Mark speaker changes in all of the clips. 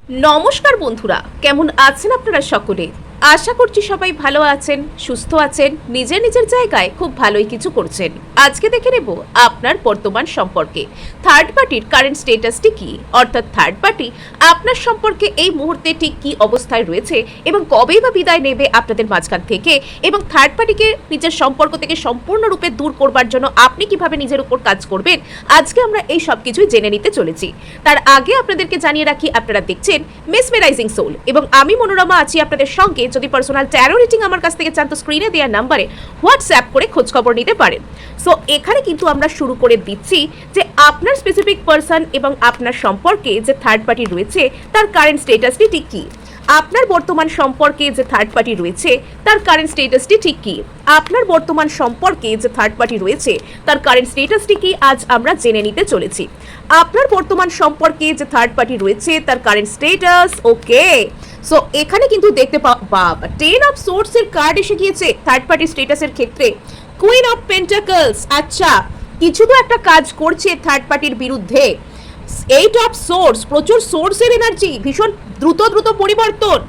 Speaker 1: নমস্কার বন্ধুরা, কেমন আছেন আপনারা সকলে? আশা করছি সবাই ভালো আছেন, সুস্থ আছেন, নিজের নিজের জায়গায় খুব ভালোই কিছু করছেন। আজকে দেখে নেব আপনার বর্তমান সম্পর্কে থার্ড পার্টির কারেন্ট স্টেটাসটি কি, অর্থাৎ থার্ড পার্টি আপনার সম্পর্কে এই মুহূর্তে ঠিক কি অবস্থায় রয়েছে এবং কবেই বা বিদায় নেবে আপনাদের মাঝখান থেকে, এবং থার্ড পার্টিকে নিজের সম্পর্ক থেকে সম্পূর্ণরূপে দূর করবার জন্য আপনি কিভাবে নিজের উপর কাজ করবেন। আজকে আমরা এই সব কিছুই জেনে নিতে চলেছি। তার আগে আপনাদেরকে জানিয়ে রাখি, আপনারা দেখছেন মেসমেরাইজিং সোল এবং আমি মনোরমা আছি আপনাদের সঙ্গে। যদি পার্সোনাল ট্যারো রিডিং আমার কাছ থেকে চান তো স্ক্রিনে দেওয়া নাম্বারে হোয়াটসঅ্যাপ করে খোঁজ খবর নিতে পারেন। সো এখানে কিন্তু আমরা শুরু করে দিচ্ছি যে আপনার স্পেসিফিক পার্সন এবং আপনার সম্পর্কে যে থার্ড পার্টি রয়েছে তার কারেন্ট স্টেটাসটি ঠিক কী। আপনার বর্তমান সম্পর্কে যে থার্ড পার্টি রয়েছে তার কারেন্ট স্টেটাসটি ঠিক কী। আপনার বর্তমান সম্পর্কে যে থার্ড পার্টি রয়েছে তার কারেন্ট স্টেটাসটি কি আজ আমরা জেনে নিতে চলেছি। আপনার বর্তমান সম্পর্কে যে থার্ড পার্টি রয়েছে তার কারেন্ট স্টেটাস। ওকে, সো এখানে কিন্তু দেখতে পাবা 10 অফ সোর্সের কার্ড এসে গিয়েছে থার্ড পার্টি স্টেটাসের ক্ষেত্রে। কুইন অফ পেন্টাকলস, আচ্ছা কিছু তো একটা কাজ করছে থার্ড পার্টির বিরুদ্ধে। 8 অফ সোর্স, প্রচুর সোর্সের এনার্জি, ভীষণ দ্রুত পরিবর্তন।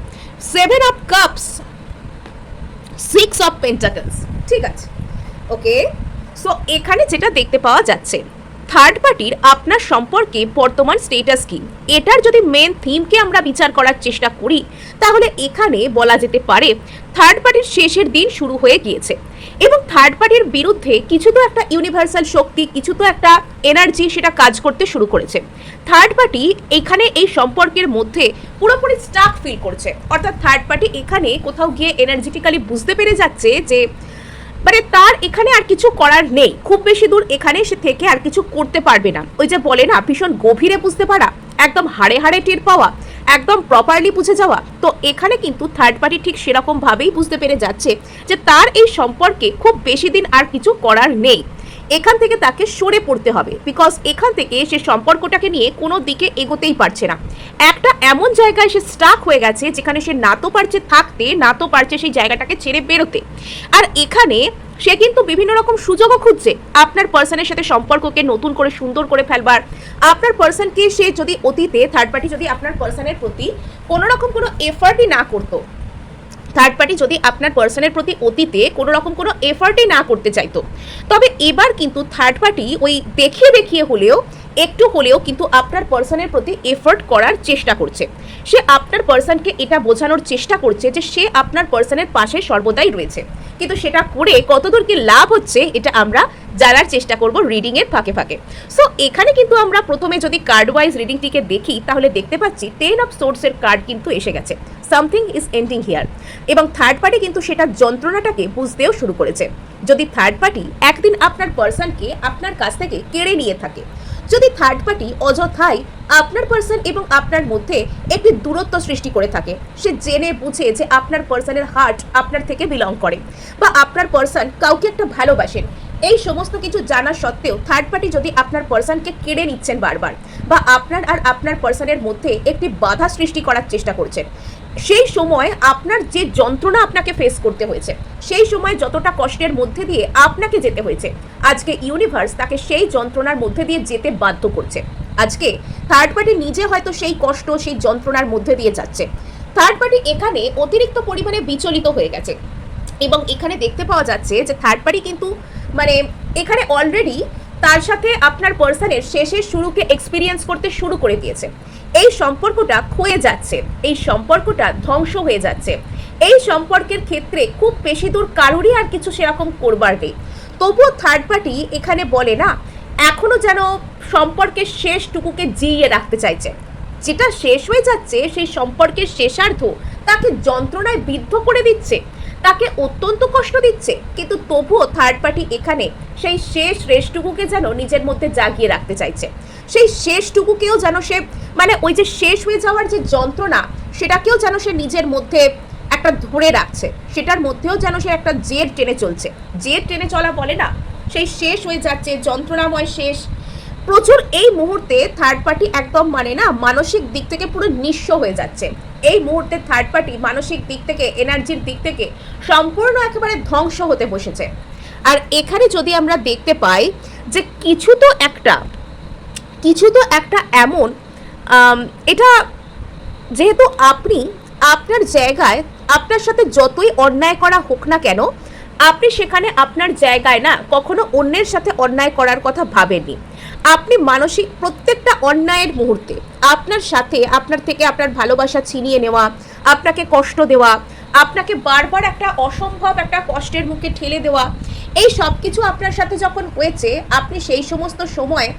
Speaker 1: 7 অফ কাপস, 6 অফ পেন্টাকলস, ঠিক আছে। ওকে, সো এখানে যেটা দেখতে পাওয়া যাচ্ছে থার্ড পার্টির আপনার সম্পর্কে বর্তমান স্টেটাস কি, এটার যদি মেন থিমকে আমরা বিচার করার চেষ্টা করি তাহলে এখানে বলা যেতে পারে থার্ড পার্টির শেষের দিন শুরু হয়ে গিয়েছে এবং থার্ড পার্টির বিরুদ্ধে কিছু তো একটা ইউনিভার্সাল শক্তি, কিছু তো একটা এনার্জি সেটা কাজ করতে শুরু করেছে। থার্ড পার্টি এখানে এই সম্পর্কের মধ্যে পুরোপুরি স্টাক ফিল করছে, অর্থাৎ থার্ড পার্টি এখানে কোথাও গিয়ে এনার্জেটিক্যালি বুঝতে পেরে যাচ্ছে যে মানে তার এখানে আর কিছু করার নেই, খুব বেশি দূর এখানে সে থেকে আর কিছু করতে পারবে না। ওই যে বলে না, ভীষণ গভীরে বুঝতে পারা, একদম হাড়ে হাড়ে টের পাওয়া, একদম প্রপারলি বুঝে যাওয়া। তো এখানে কিন্তু থার্ড পার্টি ঠিক সেরকম ভাবেই বুঝতে পেরে যাচ্ছে যে তার এই সম্পর্কে খুব বেশি দিন আর কিছু করার নেই, এখান থেকে তাকে সরে পড়তে হবে। বিকজ এখান থেকে সে সম্পর্কটাকে নিয়ে কোনো দিকে এগোতেই পারছে না, একটা এমন জায়গায় সে স্টাক হয়ে গেছে যেখানে সে না তো পারছে থাকতে, না তো পারছে সেই জায়গাটাকে ছেড়ে বেরোতে। আর এখানে সে কিন্তু বিভিন্ন রকম সুযোগও খুঁজছে আপনার পার্সনের সাথে সম্পর্ককে নতুন করে সুন্দর করে ফেলবার। আপনার পার্সনকে সে যদি অতীতে থার্ড পার্টি যদি আপনার পার্সনের প্রতি কোনো রকম কোনো এফার্টই না করতো, থার্ড পার্টি যদি আপনার পার্সনের প্রতি অতীতে কোনো রকম কোনো এফার্টই না করতে চাইতো, তবে এবার কিন্তু থার্ড পার্টি ওই দেখিয়ে হলেও একটু হলেও কিন্তু আপনার পার্সনের প্রতি এফার্ট করার চেষ্টা করছে। সে আপনার পার্সনকে এটা বোঝানোর চেষ্টা করছে যে সে আপনার পার্সনের পাশে সর্বদাই রয়েছে, কিন্তু সেটা করে কতদূর কি লাভ হচ্ছে এটা আমরা জানার চেষ্টা করব রিডিংয়ের ফাঁকে ফাঁকে। সো এখানে কিন্তু আমরা প্রথমে যদি কার্ড ওয়াইজ রিডিংটিকে দেখি তাহলে দেখতে পাচ্ছি 10 অফ সোর্সের কার্ড কিন্তু এসে গেছে। সামথিং ইজ এন্ডিং হিয়ার, এবং থার্ড পার্টি কিন্তু সেটা যন্ত্রণাটাকে বুঝতেও শুরু করেছে। যদি থার্ড পার্টি একদিন আপনার পার্সনকে আপনার কাছ থেকে কেড়ে নিয়ে থাকে, যদি থার্ড পার্টি অযথাই আপনার পার্সন এবং আপনার মধ্যে একটি দূরত্ব সৃষ্টি করে থাকে, সে জেনে বুঝে যে আপনার পার্সনের হার্ট আপনার থেকে বিলং করে বা আপনার পার্সন কাউকে একটা ভালোবাসেন, এই সমস্ত কিছু জানা সত্ত্বেও থার্ড পার্টি যদি আপনার পার্সনকে কেড়ে নিচ্ছেন বারবার, বা আপনার আর আপনার পার্সনের মধ্যে একটি বাধা সৃষ্টি করার চেষ্টা করছেন, সেই সময় আপনার যে যন্ত্রণা আপনাকে ফেস করতে হয়েছে, সেই সময় যতটা কষ্টের মধ্যে দিয়ে আপনাকে যেতে হয়েছে, আজকে ইউনিভার্স তাকে সেই যন্ত্রণার মধ্যে দিয়ে যেতে বাধ্য করছে। আজকে থার্ড পার্টি নিজে হয়তো সেই কষ্ট, সেই যন্ত্রণার মধ্যে দিয়ে যাচ্ছে। থার্ড পার্টি এখানে অতিরিক্ত পরিমাণে বিচলিত হয়ে গেছে, এবং এখানে দেখতে পাওয়া যাচ্ছে যে থার্ড পার্টি কিন্তু মানে এখানে অলরেডি তার সাথে আপনার পার্সনের শেষের শুরুকে এক্সপিরিয়েন্স করতে শুরু করে দিয়েছে। এই সম্পর্কটা ক্ষয়ে যাচ্ছে, এই সম্পর্কটা ধ্বংস হয়ে যাচ্ছে, এই সম্পর্কের ক্ষেত্রে খুব বেশি দূর কারোরই আর কিছু সেরকম করবার নেই। তবুও থার্ড পার্টি এখানে বলে না, এখনো যেন সম্পর্কের শেষটুকুকে জিইয়ে রাখতে চাইছে। যেটা শেষ হয়ে যাচ্ছে সেই সম্পর্কের শেষার্ধ তাকে যন্ত্রণায় বিদ্ধ করে দিচ্ছে, তাকে অত্যন্ত কষ্ট দিচ্ছে, কিন্তু তবুও থার্ড পার্টি এখানে সেই শেষ রেশটুকুকে যেন নিজের মধ্যে জাগিয়ে রাখতে চাইছে। সেই শেষটুকুকেও যেন সে মানে ওই যে শেষ হয়ে যাওয়ার যে যন্ত্রণা সেটাকেও যেন সে নিজের মধ্যে একটা ধরে রাখছে, সেটার মধ্যেও যেন সে একটা জেদ টেনে চলছে। জেদ টেনে চলা বলে না, সেই শেষ হয়ে যাচ্ছে, যন্ত্রণাময় শেষ প্রচুর। এই মুহূর্তে থার্ড পার্টি একদম মানে না মানসিক দিক থেকে পুরো নিঃস্ব হয়ে যাচ্ছে। এই মুহূর্তে থার্ড পার্টি মানসিক দিক থেকে, এনার্জির দিক থেকে সম্পূর্ণ একেবারে ধ্বংস হতে বসেছে। আর এখানে যদি আমরা দেখতে পাই যে কিছু তো একটা এমন এটা যেহেতু আপনি আপনার জায়গায় আপনার সাথে যতই অন্যায় করা হোক না কেন, আপনি সেখানে আপনার জায়গায় না কখনো অন্যের সাথে অন্যায় করার কথা ভাবেননি। আপনি মানসিক প্রত্যেকটা অন্যায়ের মুহূর্তে আপনার সাথে আপনার থেকে আপনার ভালোবাসা ছিনিয়ে নেওয়া, আপনাকে কষ্ট দেওয়া, আপনাকে বারবার একটা অসম্ভব একটা কষ্টের মুখে ঠেলে দেওয়া, এই সব কিছু আপনার সাথে যখন হয়েছে, আপনি সেই সমস্ত সময়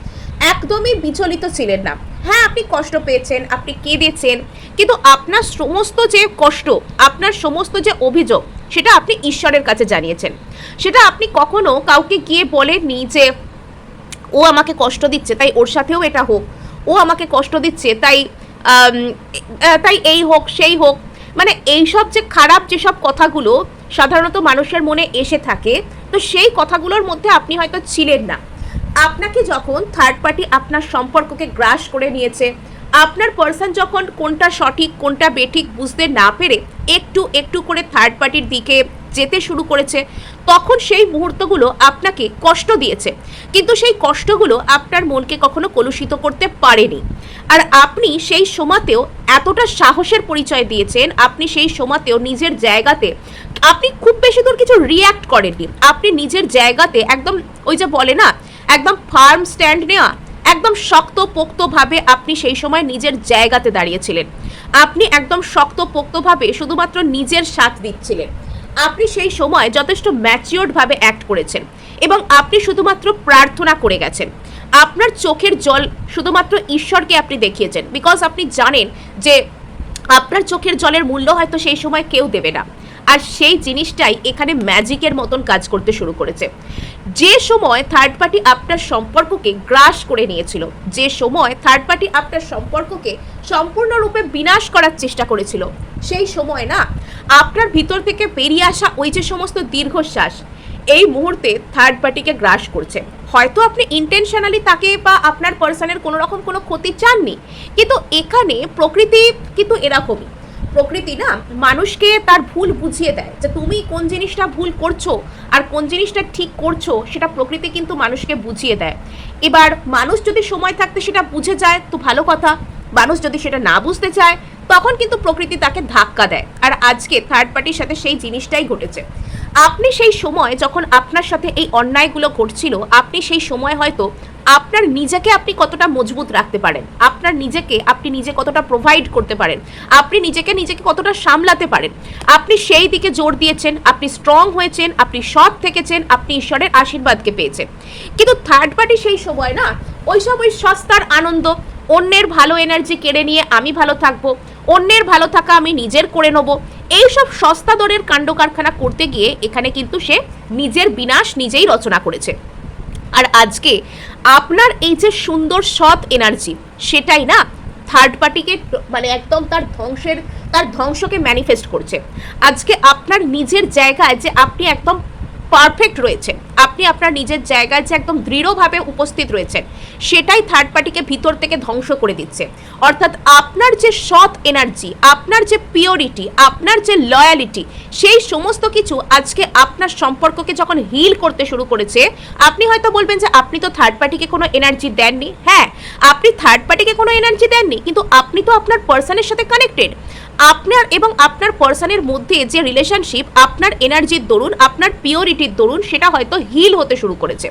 Speaker 1: একদমই বিচলিত ছিলেন না। হ্যাঁ, আপনি কষ্ট পেয়েছেন, আপনি কেঁদেছেন, কিন্তু আপনার সমস্ত যে কষ্ট, আপনার সমস্ত যে অভিযোগ, সেটা আপনি ঈশ্বরের কাছে জানিয়েছেন। সেটা আপনি কখনো কাউকে গিয়ে বলেননি যে ও আমাকে কষ্ট দিচ্ছে তাই ওর সাথেও এটা হোক, ও আমাকে কষ্ট দিচ্ছে তাই তাই এই হোক সেই হোক। মানে এইসব যে খারাপ যেসব কথাগুলো সাধারণত মানুষের মনে এসে থাকে, তো সেই কথাগুলোর মধ্যে আপনি হয়তো ছিলেন না। আপনাকে যখন থার্ড পার্টি আপনার সম্পর্ককে গ্রাস করে নিয়েছে, আপনার পার্সন যখন কোনটা সঠিক কোনটা বেঠিক বুঝতে না পেরে একটু একটু করে থার্ড পার্টির দিকে যেতে শুরু করেছে, তখন সেই মুহূর্তগুলো আপনাকে কষ্ট দিয়েছে, কিন্তু সেই কষ্টগুলো আপনার মনকে কখনো কলুষিত করতে পারেনি। আর আপনি সেই সময়তেও এতটা সাহসের পরিচয় দিয়েছেন, আপনি সেই সময়তেও নিজের জায়গাতে আপনি খুব বেশি দূর কিছু রিয়্যাক্ট করেননি। আপনি নিজের জায়গাতে একদম ওই যে বলে না, একদম ফার্ম স্ট্যান্ড নেওয়া, একদম শক্ত পোক্তভাবে আপনি সেই সময় নিজের জায়গাতে দাঁড়িয়েছিলেন। আপনি একদম শক্ত পোক্তভাবে শুধুমাত্র নিজের সাথ দিচ্ছিলেন। আপনি সেই সময় যথেষ্ট ম্যাচিওর্ডভাবে অ্যাক্ট করেছেন এবং আপনি শুধুমাত্র প্রার্থনা করে গেছেন। আপনার চোখের জল শুধুমাত্র ঈশ্বরকে আপনি দেখিয়েছেন, বিকজ আপনি জানেন যে আপনার চোখের জলের মূল্য হয়তো সেই সময় কেউ দেবে না। আর সেই জিনিসটাই এখানে ম্যাজিকের মতন কাজ করতে শুরু করেছে। যে সময় থার্ড পার্টি আপনার সম্পর্ককে গ্রাস করে নিয়েছিল, যে সময় থার্ড পার্টি আপনার সম্পর্ককে সম্পূর্ণরূপে বিনাশ করার চেষ্টা করেছিল, সেই সময় না আপনার ভিতর থেকে বেরিয়ে আসা ওই যে সমস্ত দীর্ঘশ্বাস এই মুহূর্তে থার্ড পার্টিকে গ্রাস করছে। হয়তো আপনি ইন্টেনশনালি তাকে বা আপনার পার্সনের কোনো রকম কোনো ক্ষতি চাননি, কিন্তু এখানে প্রকৃতি কিন্তু এরকমই। প্রকৃতি না মানুষকে তার ভুল বুঝিয়ে দেয়, যে তুমি কোন জিনিসটা ভুল করছো আর কোন জিনিসটা ঠিক করছো, সেটা প্রকৃতি কিন্তু মানুষকে বুঝিয়ে দেয়। এবার মানুষ যদি সময় থাকতে সেটা বুঝে যায় তো ভালো কথা, মানুষ যদি সেটা না বুঝতে চায় তখন কিন্তু প্রকৃতি তাকে ধাক্কা দেয়। আর আজকে থার্ড পার্টির সাথে সেই জিনিসটাই ঘটেছে। আপনি সেই সময় যখন আপনার সাথে এই অন্যায়গুলো ঘটছিল, আপনি সেই সময় হয়তো আপনার নিজেকে আপনি কতটা মজবুত রাখতে পারেন, আপনার নিজেকে আপনি নিজে কতটা প্রোভাইড করতে পারেন, আপনি নিজেকে কতটা সামলাতে পারেন, আপনি সেই দিকে জোর দিয়েছেন, আপনি স্ট্রং হয়েছেন, আপনি সৎ থেকেছেন, আপনি ঈশ্বরের আশীর্বাদকে পেয়েছেন। কিন্তু থার্ড পার্টি সেই সময় না ওই সস্তার আনন্দ, অন্যের ভালো এনার্জি কেড়ে নিয়ে আমি ভালো থাকবো, অন্যের ভালো থাকা আমি নিজের করে নেবো, এইসব সস্তা দরের কাণ্ড কারখানা করতে গিয়ে এখানে কিন্তু সে নিজের বিনাশ নিজেই রচনা করেছে। আর আজকে আপনার এই যে সুন্দর সৎ এনার্জি, সেটাই না থার্ড পার্টিকে মানে একদম তার ধ্বংসকে ম্যানিফেস্ট করছে। আজকে আপনার নিজের জায়গায় যে আপনি একদম পারফেক্ট রয়েছেন, আপনি আপনার নিজের জায়গায় যে একদম দৃঢ়ভাবে উপস্থিত রয়েছেন, সেটাই থার্ড পার্টিকে ভিতর থেকে ধ্বংস করে দিচ্ছে। অর্থাৎ আপনার যে সৎ এনার্জি, আপনার যে পিওরিটি, আপনার যে লয়ালিটি, সেই সমস্ত কিছু আজকে আপনার সম্পর্ককে যখন হিল করতে শুরু করেছে, আপনি হয়তো বলবেন যে আপনি তো থার্ড পার্টিকে কোনো এনার্জি দেননি। হ্যাঁ, আপনি থার্ড পার্টিকে কোনো এনার্জি দেননি, কিন্তু আপনি তো আপনার পার্সনের সাথে কানেক্টেড। আপনার এবং আপনার পার্সনের মধ্যে যে রিলেশনশিপ, আপনার এনার্জির দরুন, আপনার পিওরিটির দরুন সেটা হয়তো হিল হতে শুরু করেছে।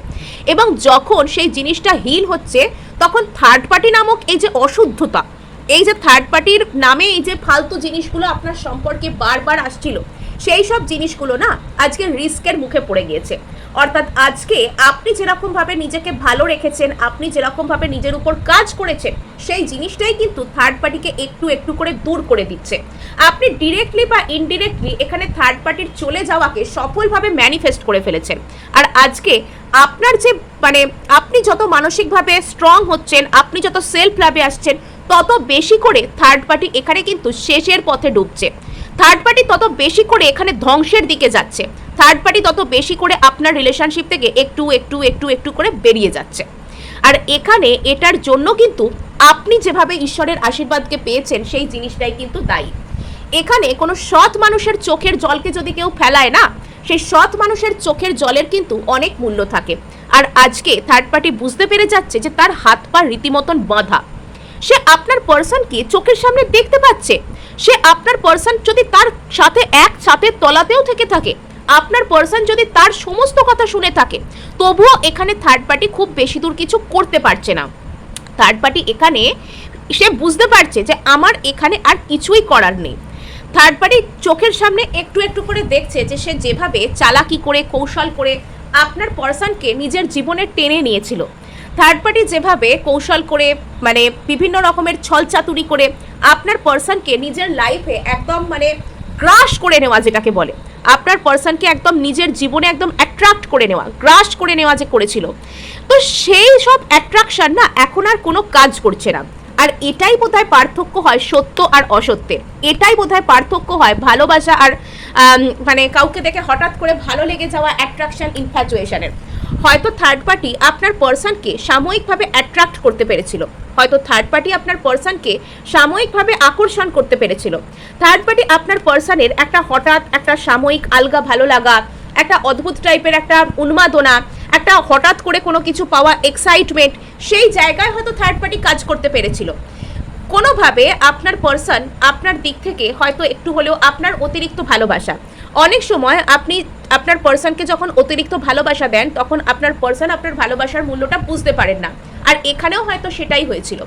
Speaker 1: এবং যখন সেই জিনিসটা হিল হচ্ছে, তখন থার্ড পার্টি নামক এই যে অশুদ্ধতা, এই যে থার্ড পার্টির নামে এই যে ফালতু জিনিসগুলো আপনার সম্পর্কে বারবার আসছিল, সেই সব জিনিসগুলো না আজকে রিস্কের মুখে পড়ে গিয়েছে। অর্থাৎ আজকে আপনি যেরকমভাবে নিজেকে ভালো রেখেছেন, আপনি যেরকমভাবে নিজের উপর কাজ করেছেন, সেই জিনিসটাই কিন্তু থার্ড পার্টিকে একটু একটু করে দূর করে দিচ্ছে। আপনি ডিরেক্টলি বা ইনডিরেক্টলি এখানে থার্ড পার্টির চলে যাওয়াকে সফলভাবে ম্যানিফেস্ট করে ফেলেছেন। আর আজকে আপনার যে মানে আপনি যত মানসিকভাবে স্ট্রং হচ্ছেন, আপনি যত সেলফ লাভে আসছেন, তত বেশি করে থার্ড পার্টি এখানে কিন্তু শেষের পথে ডুবছে। থার্ড পার্টি তত বেশি করে এখানে ধ্বংসের দিকে যাচ্ছে। থার্ড পার্টি তত বেশি করে আপনার রিলেশনশিপ থেকে একটু একটু একটু একটু করে বেরিয়ে যাচ্ছে। আর এখানে এটার জন্য কিন্তু আপনি যেভাবে ঈশ্বরের আশীর্বাদকে পেয়েছেন, সেই জিনিসটাই কিন্তু দায়ী। এখানে কোনো সৎ মানুষের চোখের জলকে যদি কেউ ফেলায় না, সেই সৎ মানুষের চোখের জলের কিন্তু অনেক মূল্য থাকে। আর আজকে থার্ড পার্টি বুঝতে পেরে যাচ্ছে যে তার হাত পা রীতিমতন বাঁধা। সে আপনার পার্সনকে চোখের সামনে দেখতে পাচ্ছে, সে আপনার পার্সন যদি তার সাথে এক ছাদের তলাতেও থেকে থাকে, আপনার পার্সন যদি তার সমস্ত কথা শুনে থাকে, তবুও এখানে থার্ড পার্টি খুব বেশি দূর কিছু করতে পারছে না। থার্ড পার্টি এখানে সে বুঝতে পারছে যে আমার এখানে আর কিছুই করার নেই। থার্ড পার্টি চোখের সামনে একটু একটু করে দেখছে যে সে যেভাবে চালাকি করে কৌশল করে আপনার পার্সনকে নিজের জীবনে টেনে নিয়েছিল, থার্ড পার্টি যেভাবে কৌশল করে মানে বিভিন্ন রকমের ছলচাতুরি করে আপনার পার্সনকে নিজের লাইফে একদম মানে গ্রাস করে নেওয়া, যেটাকে বলে আপনার পার্সনকে একদম নিজের জীবনে একদম অ্যাট্রাক্ট করে নেওয়া, গ্রাস করে নেওয়া যে করেছিল, তো সেই সব অ্যাট্রাকশন না এখন আর কোনো কাজ করছে না। আর এটাই বোধহয় পার্থক্য হয় সত্য আর অসত্যের, এটাই বোধহয় পার্থক্য হয় ভালোবাসা আর মানে কাউকে দেখে হঠাৎ করে ভালো লেগে যাওয়া অ্যাট্রাকশন ইনফ্যাচুয়েশনের। হয়তো থার্ড পার্টি আপনার পার্সনকে সাময়িকভাবে অ্যাট্রাক্ট করতে পেরেছিল, হয়তো থার্ড পার্টি আপনার পার্সনকে সাময়িকভাবে আকর্ষণ করতে পেরেছিল, থার্ড পার্টি আপনার পার্সনের একটা হঠাৎ একটা সাময়িক আলগা ভালো লাগা, একটা অদ্ভুত টাইপের একটা উন্মাদনা, একটা হঠাৎ করে কোনো কিছু পাওয়া এক্সাইটমেন্ট, সেই জায়গায় হয়তো থার্ড পার্টি কাজ করতে পেরেছিল। কোনোভাবে আপনার পার্সন আপনার দিক থেকে হয়তো একটু হলেও আপনার অতিরিক্ত ভালোবাসা, অনেক সময় আপনি আপনার পার্সনকে যখন অতিরিক্ত ভালোবাসা দেন তখন আপনার পার্সন আপনার ভালোবাসার মূল্যটা বুঝতে পারেন না, আর এখানেও হয়তো সেটাই হয়েছিল।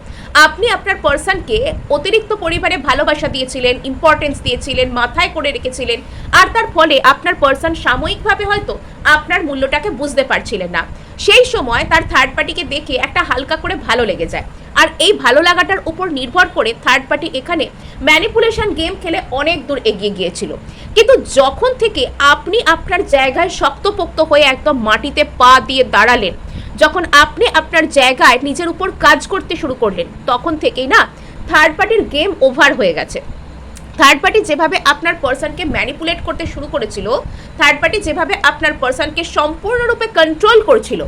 Speaker 1: আপনি আপনার পার্সনকে অতিরিক্ত পরিমাণে ভালোবাসা দিয়েছিলেন, ইম্পর্টেন্স দিয়েছিলেন, মাথায় করে রেখেছিলেন, আর তার ফলে আপনার পার্সন সাময়িকভাবে হয়তো আপনার মূল্যটাকে বুঝতে পারছিলেন না। সেই সময় তার থার্ড পার্টিকে দেখে একটা হালকা করে ভালো লেগে যায়, আর এই ভালো লাগাটার উপর নির্ভর করে থার্ড পার্টি এখানে ম্যানিপুলেশন গেম খেলে অনেক দূর এগিয়ে গিয়েছিল। কিন্তু যখন থেকে আপনি আপনার জায়গায় শক্তপোক্ত হয়ে একদম মাটিতে পা দিয়ে দাঁড়ালেন, যখন আপনি আপনার জায়গায় নিজের উপর কাজ করতে শুরু করলেন, তখন থেকেই না থার্ড পার্টির গেম ওভার হয়ে গেছে। থার্ড পার্টি যেভাবে আপনার পার্সনকে ম্যানিপুলেট করতে শুরু করেছিল, থার্ড পার্টি যেভাবে আপনার পার্সনকে সম্পূর্ণরূপে কন্ট্রোল করছিল,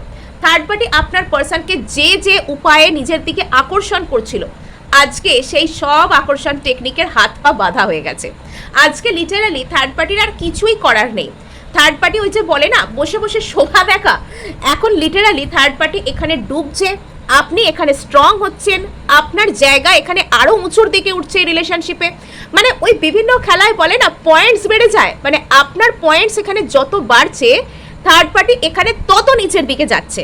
Speaker 1: থার্ড পার্টি আপনার পার্সনকে যে যে উপায়ে নিজের দিকে আকর্ষণ করছিল, আজকে সেই সব আকর্ষণ টেকনিকের হাত পা বাঁধা হয়ে গেছে। আজকে লিটারালি থার্ড পার্টির আর কিছুই করার নেই। থার্ড পার্টি ওই যে বলে না বসে বসে শোভা দেখা, এখন লিটারালি থার্ড পার্টি এখানে ডুবছে, আপনি এখানে স্ট্রং হচ্ছেন, আপনার জায়গা এখানে আরও উঁচুর দিকে উঠছে এই রিলেশনশিপে। মানে ওই বিভিন্ন খেলায় বলে না পয়েন্টস বেড়ে যায়, মানে আপনার পয়েন্টস এখানে যত বাড়ছে থার্ড পার্টি এখানে তত নিচের দিকে যাচ্ছে।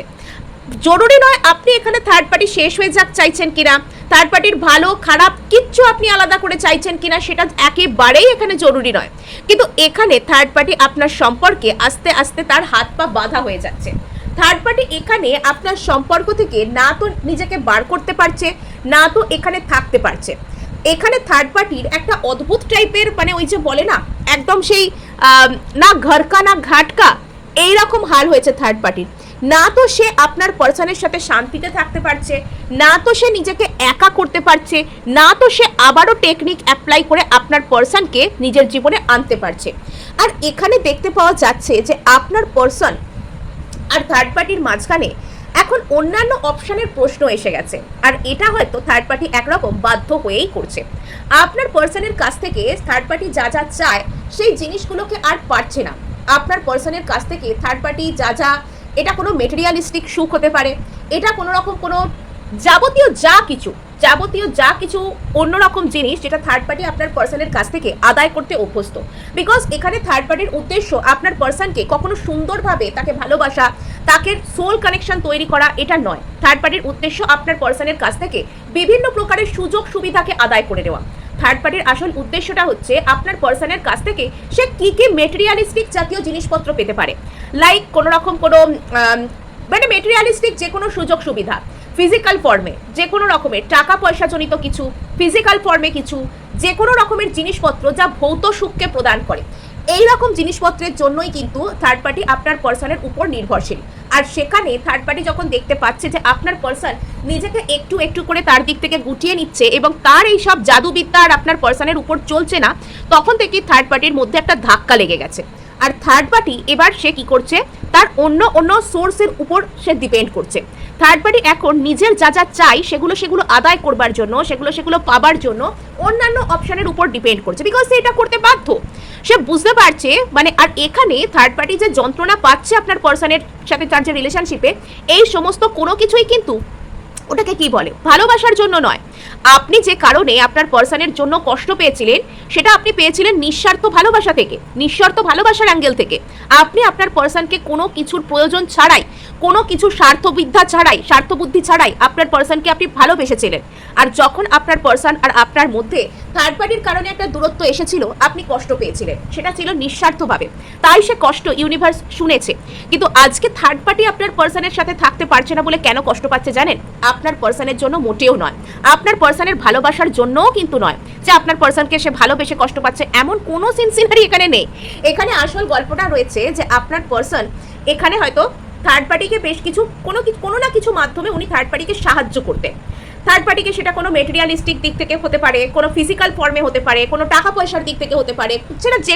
Speaker 1: জরুরি নয় আপনি এখানে থার্ড পার্টি শেষ হয়ে যাক চাইছেন কিনা, থার্ড পার্টির ভালো খারাপ কিচ্ছু আপনি আলাদা করে চাইছেন কিনা সেটা একেবারেই এখানে জরুরি নয়, কিন্তু এখানে থার্ড পার্টি আপনার সম্পর্কে আস্তে আস্তে তার হাত পা বাঁধা হয়ে যাচ্ছে। থার্ড পার্টি এখানে আপনার সম্পর্ক থেকে না তো নিজেকে বার করতে পারছে, না তো এখানে থাকতে পারছে। এখানে থার্ড পার্টির একটা অদ্ভুত টাইপের মানে ওই যে বলে না একদম সেই না ঘরকা না ঘাটকা এইরকম হাল হয়েছে থার্ড পার্টির। না তো সে আপনার পার্সনের সাথে শান্তিতে থাকতে পারছে, না তো সে নিজেকে একা করতে পারছে, না তো সে আবারও টেকনিক অ্যাপ্লাই করে আপনার পার্সনকে নিজের জীবনে আনতে পারছে। আর এখানে দেখতে পাওয়া যাচ্ছে যে আপনার পার্সন আর থার্ড পার্টির মাঝখানে এখন অন্যান্য অপশানের প্রশ্ন এসে গেছে, আর এটা হয়তো থার্ড পার্টি একরকম বাধ্য হয়েই করছে। আপনার পার্সনের কাছ থেকে থার্ড পার্টি যা যা চায় সেই জিনিসগুলোকে আর পারছে না। আপনার পার্সনের কাছ থেকে থার্ড পার্টি যা যা, এটা কোনো মেটেরিয়ালিস্টিক সুখ হতে পারে, এটা কোনো রকম কোনো যাবতীয় যা কিছু অন্যরকম জিনিস যেটা থার্ড পার্টি আপনার পার্সনের কাছ থেকে আদায় করতে অভ্যস্ত। বিকজ এখানে থার্ড পার্টির উদ্দেশ্য আপনার পার্সনকে কখনো সুন্দরভাবে তাকে ভালোবাসা, তাকে সোল কানেকশন তৈরি করা এটা নয়। থার্ড পার্টির উদ্দেশ্য আপনার পার্সনের কাছ থেকে বিভিন্ন প্রকারের সুযোগ সুবিধাকে আদায় করে নেওয়া। থার্ড পার্টির আসল উদ্দেশ্যটা হচ্ছে আপনার পার্সনের কাছ থেকে সে কী কী মেটেরিয়ালিস্টিক জাতীয় জিনিসপত্র পেতে পারে, লাইক কোনো রকম কোনো মানে মেটেরিয়ালিস্টিক যে কোনো সুযোগ সুবিধা, ফিজিক্যাল ফর্মে যে কোনো রকমের টাকা পয়সা জনিত কিছু, ফিজিক্যাল ফর্মে কিছু, যে কোনো রকমের জিনিসপত্র যা ভৌত সুখকে প্রদান করে, এই রকম জিনিসপত্রের জন্যই কিন্তু থার্ড পার্টি আপনার পার্সনের উপর নির্ভরশীল। আর সেখানে থার্ড পার্টি যখন দেখতে পাচ্ছে যে আপনার পার্সন নিজেকে একটু একটু করে তার দিক থেকে গুটিয়ে নিচ্ছে এবং তার এই সব জাদুবিদ্যা আর আপনার পার্সনের উপর চলছে না, তখন থেকে থার্ড পার্টির মধ্যে একটা ধাক্কা লেগে গেছে। আর থার্ড পার্টি এবার সে কি করছে, তার অন্য সোর্সের উপর সে ডিপেন্ড করছে। থার্ড পার্টি এখন নিজের যা যা চাই সেগুলো আদায় করবার জন্য, সেগুলো পাবার জন্য অন্যান্য অপশানের উপর ডিপেন্ড করছে, বিকজ সে এটা করতে বাধ্য। সে বুঝতে পারছে মানে, আর এখানে থার্ড পার্টি যে যন্ত্রণা পাচ্ছে আপনার পার্সনের সাথে তার যে রিলেশনশিপে, এই সমস্ত কোনো কিছুই কিন্তু ওটাকে কি বলে ভালোবাসার জন্য নয়, আপনি যে কারণে আপনার পার্সনের জন্য কষ্ট পেয়েছিলেন, সেটা আপনি পেয়েছিলেন নিঃস্বার্থ ভালোবাসা থেকে, নিঃস্বার্থ ভালোবাসার অ্যাঙ্গেল থেকে। আপনি আপনার পার্সনকে কোনো কিছুর প্রয়োজন ছাড়াই, কোনো কিছু স্বার্থবিদ্যা ছাড়াই, স্বার্থবুদ্ধি ছাড়াই আপনার পার্সনকে আপনি ভালোবেসেছিলেন। আর যখন আপনার পার্সন আর আপনার মধ্যে থার্ড পার্টির কারণে একটা দূরত্ব এসেছিল, আপনি কষ্ট পেয়েছিলেন, সেটা ছিল নিঃস্বার্থভাবে, তাই সে কষ্ট ইউনিভার্স শুনেছে। কিন্তু আজকে থার্ড পার্টি আপনার পার্সনের সাথে থাকতে পারছে না বলে কেন কষ্ট পাচ্ছে জানেন? আপনার পার্সনের জন্য মোটেও নয়, আপনার পার্সনের ভালোবাসার জন্যও কিন্তু নয়, যে আপনার পার্সনকে সে ভালোবেসে কষ্ট পাচ্ছে, এমন কোনো সিনসিনারি এখানে নেই। এখানে আসল গল্পটা রয়েছে যে আপনার পার্সন এখানে হয়তো থার্ড পার্টিকে বেশ কিছু কোনো না কিছু মাধ্যমে উনি থার্ড পার্টিকে সাহায্য করতেন। থার্ড পার্টিকে সেটা কোনো মেটেরিয়ালিস্টিক দিক থেকে হতে পারে, কোনো ফিজিক্যাল ফর্মে হতে পারে, কোনো টাকা পয়সার দিক থেকে হতে পারে, সেটা যে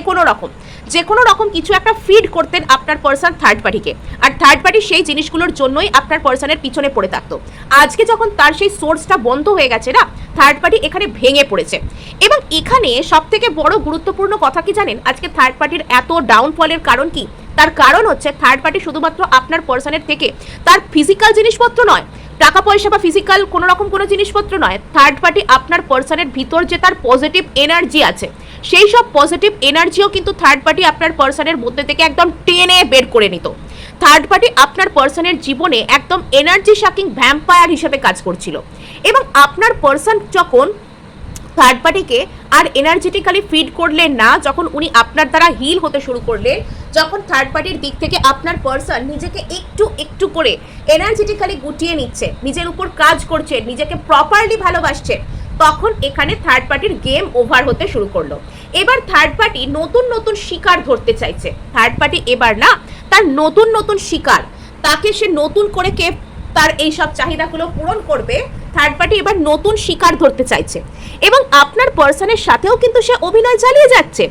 Speaker 1: কোনো রকম কিছু একটা ফিড করতেন আপনার পার্সন থার্ড পার্টিকে। আর থার্ড পার্টি সেই জিনিসগুলোর জন্যই আপনার পার্সনের পিছনে পড়ে থাকতো। আজকে যখন তার সেই সোর্সটা বন্ধ হয়ে গেছে না, থার্ড পার্টি এখানে ভেঙে পড়েছে। এবং এখানে সব থেকে বড় গুরুত্বপূর্ণ কথা কি জানেন? আজকে থার্ড পার্টির এত ডাউনফলের কারণ কি? তার কারণ হচ্ছে থার্ড পার্টি শুধুমাত্র আপনার পার্সনের থেকে তার ফিজিক্যাল জিনিসপত্র নয়, টাকা পয়সা বা ফিজিক্যাল কোনো রকম কোনো জিনিসপত্র নয়, থার্ড পার্টি আপনার পার্সনের ভিতর যে তার পজিটিভ এনার্জি আছে, সেই সব পজিটিভ এনার্জিও কিন্তু থার্ড পার্টি আপনার পার্সনের মধ্যে থেকে একদম টেনে বের করে নিত। থার্ড পার্টি আপনার পার্সনের জীবনে একদম এনার্জি শাকিং ভ্যাম্পায়ার হিসেবে কাজ করছিল। এবং আপনার পার্সন যখন থার্ড পার্টিকে আর এনার্জেটিক্যালি ফিড করলেন না, যখন উনি আপনার দ্বারা হিল হতে শুরু করলেন, যখন থার্ড পার্টির দিক থেকে আপনার পার্সন নিজেকে একটু একটু করে এনার্জেটিক্যালি গুটিয়ে নিচ্ছে, নিজের উপর কাজ করছে, নিজেকে প্রপারলি ভালোবাসছে, তখন এখানে থার্ড পার্টির গেম ওভার হতে শুরু করলো। এবার থার্ড পার্টি নতুন নতুন শিকার ধরতে চাইছে। থার্ড পার্টি এবার না, তার নতুন নতুন শিকার, তাকে সে নতুন করে কে তার এই সব চাহিদাগুলো পূরণ করবে, থার্ড পার্টি এবার নতুন শিকার ধরতে চাইছে। এবং আপনার পার্সনের সাথেও কিন্তু সে অভিনয় চালিয়ে যাচ্ছে।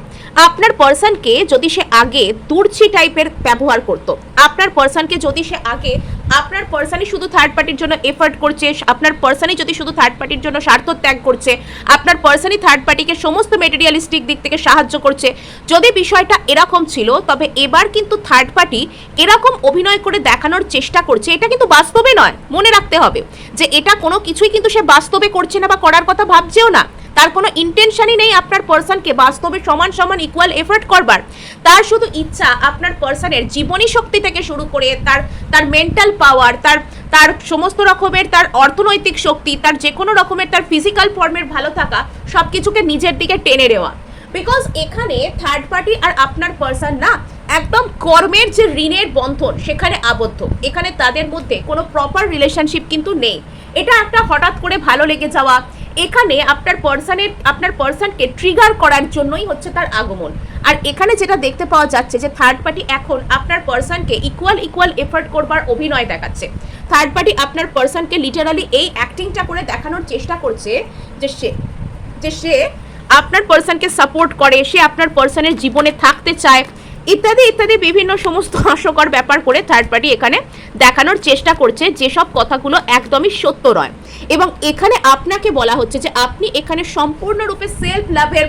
Speaker 1: আপনার পার্সনকে যদি সে আগে তুর্চি টাইপের ব্যবহার করত, আপনার পার্সনকে যদি সে আগে আপনার পার্সনই শুধু থার্ড পার্টির জন্য এফর্ট করছে, আপনার পার্সনই যদি শুধু থার্ড পার্টির জন্য স্বার্থ ত্যাগ করছে, আপনার পার্সনই থার্ড পার্টিকে সমস্ত মেটেরিয়ালিস্টিক দিক থেকে সাহায্য করছে, যদি বিষয়টা এরকম ছিল, তবে এবার কিন্তু থার্ড পার্টি এরকম অভিনয় করে দেখানোর চেষ্টা করছে। এটা কিন্তু বাস্তবে নয়, মনে রাখতে হবে যে এটা কোনো কিছুই কিন্তু সে বাস্তবে করছে না বা করার কথা ভাবছেও না। তার কোনো ইন্টেনশনই নেই আপনার পার্সনকে বাস্তবে সমান সমান ইকুয়াল এফর্ট করবার। তার শুধু ইচ্ছা আপনার পার্সনের জীবনী শক্তি থেকে শুরু করে তার মেন্টাল পাওয়ার, তার সমস্ত রকমের তার অর্থনৈতিক শক্তি, তার যে কোনো রকমের তার ফিজিক্যাল ফর্মের ভালো থাকা, সব কিছুকে নিজের দিকে টেনে নেওয়া। বিকজ এখানে থার্ড পার্টি আর আপনার পার্সন না একদম কর্মের যে ঋণের বন্ধন সেখানে আবদ্ধ। এখানে তাদের মধ্যে কোনো প্রপার রিলেশনশিপ কিন্তু নেই। এটা একটা হঠাৎ করে ভালো লেগে যাওয়া, এখানে আপনার পার্সনকে ট্রিগার করার জন্যই হচ্ছে তার আগমন। আর এখানে যেটা দেখতে পাওয়া যাচ্ছে যে থার্ড পার্টি এখন আপনার পার্সনকে ইকুয়াল এফর্ট করবার অভিনয় দেখাচ্ছে। থার্ড পার্টি আপনার পার্সনকে লিটারালি এই অ্যাক্টিংটা করে দেখানোর চেষ্টা করছে যে সে আপনার পার্সনকে সাপোর্ট করে, সে আপনার পার্সনের জীবনে থাকতে চায়, ইত্যাদি ইত্যাদি বিভিন্ন সমস্ত হাস্যকর ব্যাপার করে থার্ড পার্টি এখানে দেখানোর চেষ্টা করছে, যেসব কথাগুলো একদমই সত্য নয়। এবং এখানে আপনাকে বলা হচ্ছে যে আপনি এখানে সম্পূর্ণরূপে সেলফ লাভের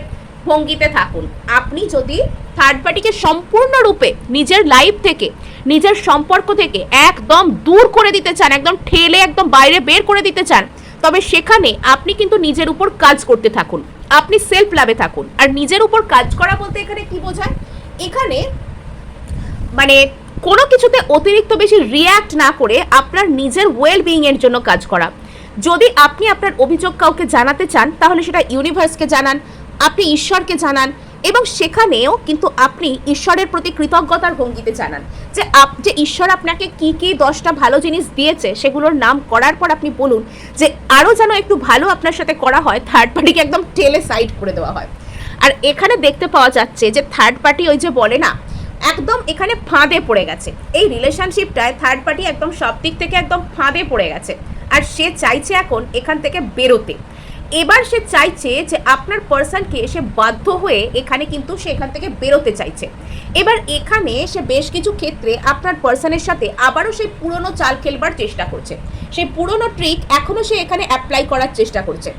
Speaker 1: ভঙ্গিতে থাকুন। আপনি যদি থার্ড পার্টিকে সম্পূর্ণরূপে নিজের লাইফ থেকে, নিজের সম্পর্ক থেকে একদম দূর করে দিতে চান, একদম ঠেলে একদম বাইরে বের করে দিতে চান, তবে সেখানে আপনি কিন্তু নিজের উপর কাজ করতে থাকুন, আপনি সেলফ লাভে থাকুন। আর নিজের উপর কাজ করা বলতে এখানে কি বোঝায়? এখানে মানে কোনো কিছুতে অতিরিক্ত বেশি রিয়্যাক্ট না করে আপনার নিজের ওয়েল বিইং এর জন্য কাজ করা। যদি আপনি আপনার অভিযোগ কাউকে জানাতে চান, তাহলে সেটা ইউনিভার্সকে জানান, আপনি ঈশ্বরকে জানান, এবং সেখানেও কিন্তু আপনি ঈশ্বরের প্রতি কৃতজ্ঞতার ভঙ্গিতে জানান যে ঈশ্বর আপনাকে কি কি 10টা ভালো জিনিস দিয়েছে, সেগুলোর নাম করার পর আপনি বলুন যে আরও যেন একটু ভালো আপনার সাথে করা হয়, থার্ড পার্টিকে একদম টেলে সাইড করে দেওয়া হয়। আর এখানে দেখতে পাওয়া যাচ্ছে যে থার্ড পার্টি ওই যে বলে না, একদম এখানে ফাঁদে পড়ে গেছে। এই রিলেশনশিপটায় থার্ড পার্টি একদম সব দিক থেকে একদম ফাঁদে পড়ে গেছে। আর সে চাইছে এখন এখান থেকে বেরোতে। এবার সে চাইছে যে আপনার পার্সনকে সে বাধ্য হয়ে এখানে কিন্তু সে এখান থেকে বেরোতে চাইছে। এবার এখানে সে বেশ কিছু ক্ষেত্রে আপনার পার্সনের সাথে আবারও সেই পুরনো চাল খেলবার চেষ্টা করছে, সেই পুরনো ট্রিক এখনও সে এখানে অ্যাপ্লাই করার চেষ্টা করছে।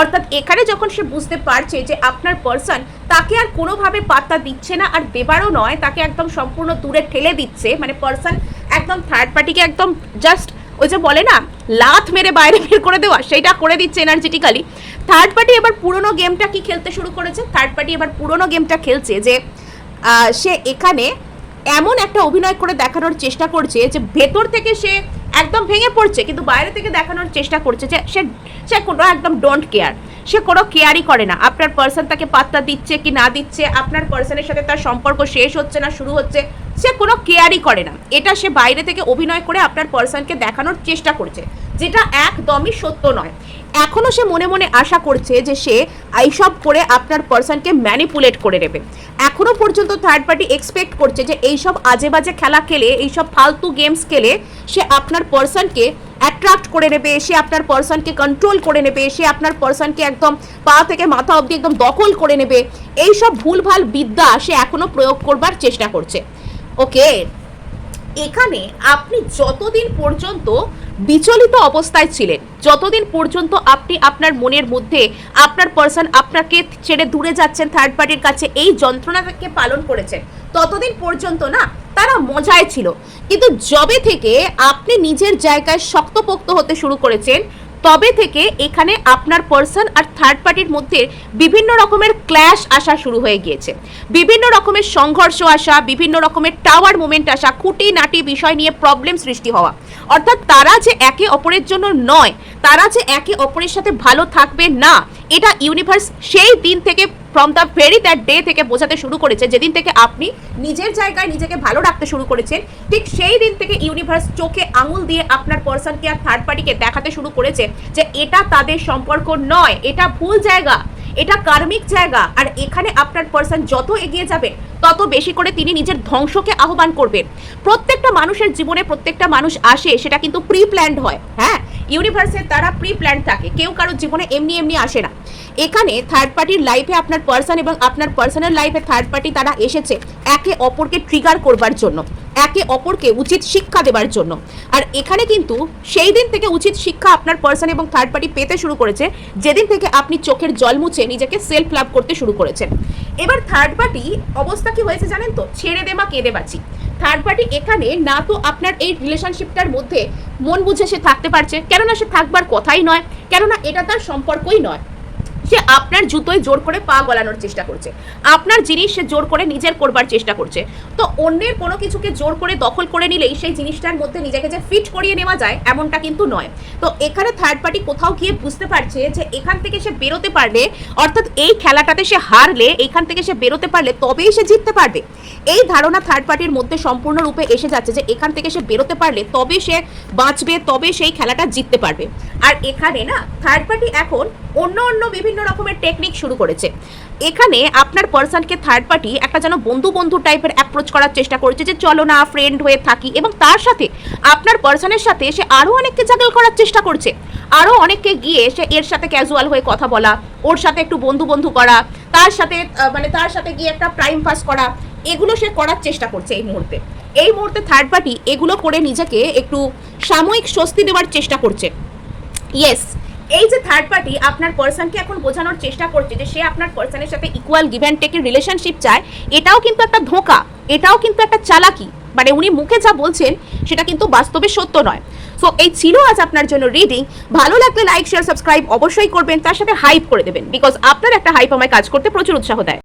Speaker 1: অর্থাৎ এখানে যখন সে বুঝতে পারছে যে আপনার পার্সন তাকে আর কোনোভাবে পাত্তা দিচ্ছে না, আর দেবারও নয়, তাকে একদম সম্পূর্ণ দূরে ঠেলে দিচ্ছে, মানে পার্সন একদম থার্ড পার্টিকে একদম জাস্ট ওই যে বলে না লাথ মেরে বাইরে বের করে দেওয়া, সেইটা করে দিচ্ছে এনার্জেটিক্যালি। থার্ড পার্টি এবার পুরনো গেমটা কি খেলতে শুরু করেছে, থার্ড পার্টি এবার পুরনো গেমটা খেলছে যে সে এখানে এমন একটা অভিনয় করে দেখানোর চেষ্টা করছে যে ভেতর থেকে সে একদম ভেঙে পড়ছে, কিন্তু বাইরে থেকে দেখানোর চেষ্টা করছে যে সে কোনো একদম ডোন্ট কেয়ার, সে কোনো কেয়ারই করে না আপনার পার্সন তাকে পাত্তা দিচ্ছে কি না দিচ্ছে, আপনার পার্সনের সাথে তার সম্পর্ক শেষ হচ্ছে না শুরু হচ্ছে, সে কোনো কেয়ারই করে না। এটা সে বাইরে থেকে অভিনয় করে আপনার পার্সনকে দেখানোর চেষ্টা করছে, যেটা একদমই সত্য নয়। এখনও সে মনে মনে আশা করছে যে সে এইসব করে আপনার পার্সনকে ম্যানিপুলেট করে নেবে। এখনও পর্যন্ত থার্ড পার্টি এক্সপেক্ট করছে যে এইসব আজে বাজে খেলা খেলে, এইসব ফালতু গেমস খেলে সে আপনার পার্সনকে অ্যাট্রাক্ট করে নেবে, সে আপনার পার্সনকে কন্ট্রোল করে নেবে, সে আপনার পার্সনকে একদম পা থেকে মাথা অবধি একদম দখল করে নেবে। এইসব ভুলভাল বিদ্যা সে এখনও প্রয়োগ করবার চেষ্টা করছে। ওকে, এখানে আপনি যতদিন পর্যন্ত বিচলিত অবস্থায় ছিলেন, যতদিন পর্যন্ত আপনি আপনার মনের মধ্যে আপনার পার্সন আপনাকে ছেড়ে দূরে যাচ্ছেন থার্ড পার্টির কাছে, এই যন্ত্রণাটাকে পালন করেছেন, ততদিন পর্যন্ত না তারা মজায় ছিল। কিন্তু যবে থেকে আপনি নিজের জায়গায় শক্তপোক্ত হতে শুরু করেছেন, তবে থেকে এখানে আপনার পার্সন আর থার্ড পার্টির মধ্যে বিভিন্ন রকমের ক্ল্যাশ আসা শুরু হয়ে গিয়েছে, বিভিন্ন রকমের সংঘর্ষ আসা, বিভিন্ন রকমের টাওয়ার মুভমেন্ট আসা, খুঁটিনাটি বিষয় নিয়ে প্রবলেম সৃষ্টি হওয়া। অর্থাৎ তারা যে একে অপরের জন্য নয়, তারা যে একে অপরের সাথে ভালো থাকবে না, এটা ইউনিভার্স সেই দিন থেকে from the very that day থেকে বোঝাতে শুরু করেছে। যেদিন থেকে আপনি নিজের জায়গায় নিজেকে ভালো রাখতে শুরু করেছেন, ঠিক সেই দিন থেকে ইউনিভার্স চোখে আঙুল দিয়ে আপনার পার্সনকে আর থার্ড পার্টিকে দেখাতে শুরু করেছে যে এটা তাদের সম্পর্ক নয়, এটা ভুল জায়গা, এটা কার্মিক জায়গা। আর এখানে আপনার পার্সন যত এগিয়ে যাবে তত বেশি করে তিনি নিজের ধ্বংসকে আহ্বান করবেন। প্রত্যেকটা মানুষের জীবনে প্রত্যেকটা মানুষ আসে, সেটা কিন্তু প্রি প্ল্যান্ড হয়। হ্যাঁ, ইউনিভার্সের দ্বারা প্রি প্ল্যান্ড থাকে, কেউ কারোর জীবনে এমনি এমনি আসে না। এখানে থার্ড পার্টির লাইফে আপনার পার্সন এবং আপনার পার্সনের লাইফে থার্ড পার্টি তারা এসেছে একে অপরকে ট্রিগার করবার জন্য, একে অপরকে উচিত শিক্ষা দেবার জন্য। আর এখানে কিন্তু সেই দিন থেকে উচিত শিক্ষা আপনার পার্সন এবং থার্ড পার্টি পেতে শুরু করেছে যেদিন থেকে আপনি চোখের জল মুছে নিজেকে সেলফ লাভ করতে শুরু করেছেন। এবার থার্ড পার্টি অবস্থা কি হয়েছে জানেন তো, ছেড়ে দে মা কেঁদে বাঁচি। থার্ড পার্টি এখানে না তো আপনার এই রিলেশনশিপটার মধ্যে মন বুঝে সে থাকতে পারছে, কেননা সে থাকবার কথাই নয়, কেননা এটা তার সম্পর্কই নয়। সে আপনার জুতোয় জোর করে পা গলানোর চেষ্টা করছে, আপনার জিনিস সে জোর করে নিজের করবার চেষ্টা করছে। তো অন্যের কোনো কিছুকে জোর করে দখল করে নিলেই সেই জিনিসটার মধ্যে নিজেকে যে ফিট করিয়ে নেওয়া যায় এমনটা কিন্তু নয়। তো এখানে থার্ড পার্টি কোথাও গিয়ে বুঝতে পারছে যে এখান থেকে সে বেরোতে পারলে, অর্থাৎ এই খেলাটাতে সে হারলে, এখান থেকে সে বেরোতে পারলে তবেই সে জিততে পারবে। এই ধারণা থার্ড পার্টির মধ্যে সম্পূর্ণরূপে এসে যাচ্ছে যে এখান থেকে সে বেরোতে পারলে তবে সে বাঁচবে, তবে সেই খেলাটা জিততে পারবে। আর এখানে না থার্ড পার্টি এখন অন্য অন্য বিভিন্ন রকমের টেকনিক শুরু করেছে। এখানে আপনার পার্সনকে থার্ড পার্টি একটা যেন বন্ধু বন্ধু টাইপের অ্যাপ্রোচ করার চেষ্টা করছে যে চলো না ফ্রেন্ড হয়ে থাকি, এবং তার সাথে আপনার পার্সনের সাথে সে আরও অনেককে জাগল করার চেষ্টা করছে, আরও অনেককে গিয়ে সে এর সাথে ক্যাজুয়াল হয়ে কথা বলা, ওর সাথে একটু বন্ধু বন্ধু করা, তার সাথে গিয়ে একটা টাইম পাস করা, এগুলো সে করার চেষ্টা করছে এই মুহূর্তে থার্ড পার্টি এগুলো করে নিজেকে একটু সাময়িক স্বস্তি দেওয়ার চেষ্টা করছে। ইয়েস, এই যে থার্ড পার্টি আপনার পার্সনকে এখন বোঝানোর চেষ্টা করছে যে সে আপনার পার্সনের সাথে ইকুয়াল গিভ অ্যান্ড টেকের রিলেশনশিপ চায়, এটাও কিন্তু একটা ধোঁকা, এটাও কিন্তু একটা চালাকি। মানে উনি মুখে যা বলছেন সেটা কিন্তু বাস্তবে সত্য নয়। সো এই ছিল আজ আপনার জন্য রিডিং। ভালো লাগলে লাইক শেয়ার সাবস্ক্রাইব অবশ্যই করবেন, তার সাথে হাইপ করে দেবেন, বিকজ আপনার একটা হাইপ আমায় কাজ করতে প্রচুর উৎসাহ দেয়।